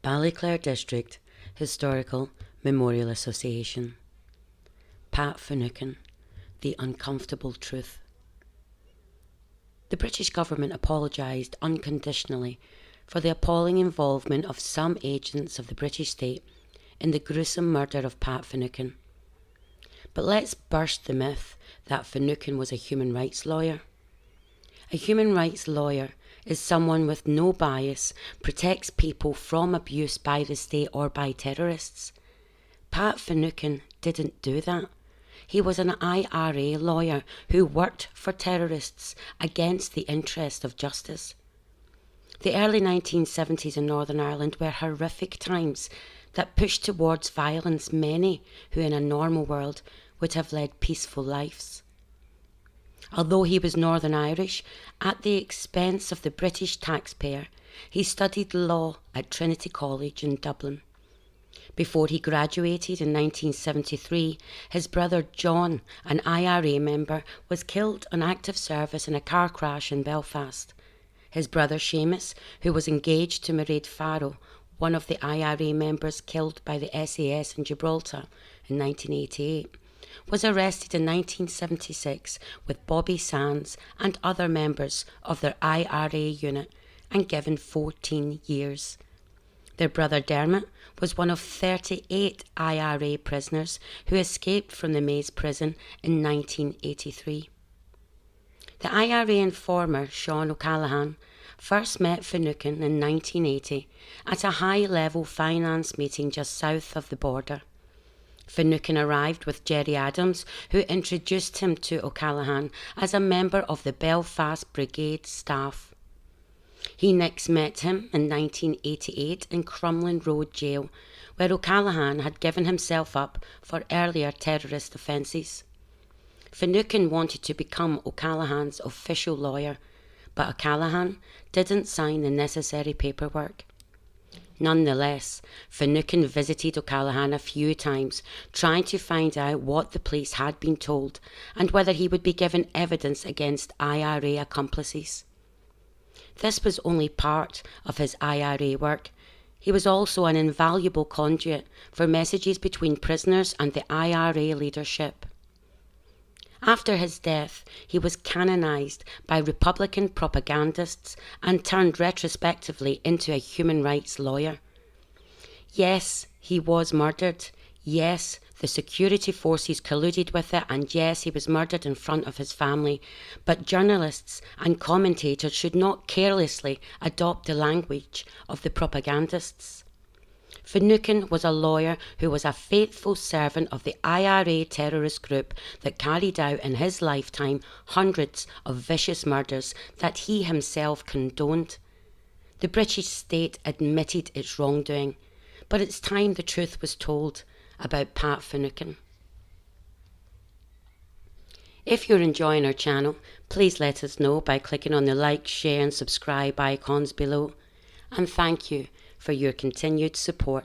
Ballyclare District Historical Memorial Association. Pat Finucane, The Uncomfortable Truth. The British government apologised unconditionally for the appalling involvement of some agents of the British state in the gruesome murder of Pat Finucane. But let's burst the myth that Finucane was a human rights lawyer. A human rights lawyer is someone with no bias, protects people from abuse by the state or by terrorists. Pat Finucane didn't do that. He was an IRA lawyer who worked for terrorists against the interest of justice. The early 1970s in Northern Ireland were horrific times that pushed towards violence many who in a normal world would have led peaceful lives. Although he was Northern Irish, at the expense of the British taxpayer, he studied law at Trinity College in Dublin. Before he graduated in 1973, his brother John, an IRA member, was killed on active service in a car crash in Belfast. His brother Seamus, who was engaged to Mairead Farrell, one of the IRA members killed by the SAS in Gibraltar in 1988, was arrested in 1976 with Bobby Sands and other members of their IRA unit and given 14 years. Their brother Dermot was one of 38 IRA prisoners who escaped from the Maze prison in 1983. The IRA informer Sean O'Callaghan first met Finucane in 1980 at a high-level finance meeting just south of the border. Finucane arrived with Gerry Adams, who introduced him to O'Callaghan as a member of the Belfast Brigade staff. He next met him in 1988 in Crumlin Road Jail, where O'Callaghan had given himself up for earlier terrorist offences. Finucane wanted to become O'Callaghan's official lawyer, but O'Callaghan didn't sign the necessary paperwork. Nonetheless, Finucane visited O'Callaghan a few times, trying to find out what the police had been told and whether he would be given evidence against IRA accomplices. This was only part of his IRA work. He was also an invaluable conduit for messages between prisoners and the IRA leadership. After his death, he was canonised by Republican propagandists and turned retrospectively into a human rights lawyer. Yes, he was murdered. Yes, the security forces colluded with it, and yes, he was murdered in front of his family. But journalists and commentators should not carelessly adopt the language of the propagandists. Finucane was a lawyer who was a faithful servant of the IRA terrorist group that carried out in his lifetime hundreds of vicious murders that he himself condoned. The British state admitted its wrongdoing, but it's time the truth was told about Pat Finucane. If you're enjoying our channel, please let us know by clicking on the like, share and subscribe icons below. And thank you for your continued support.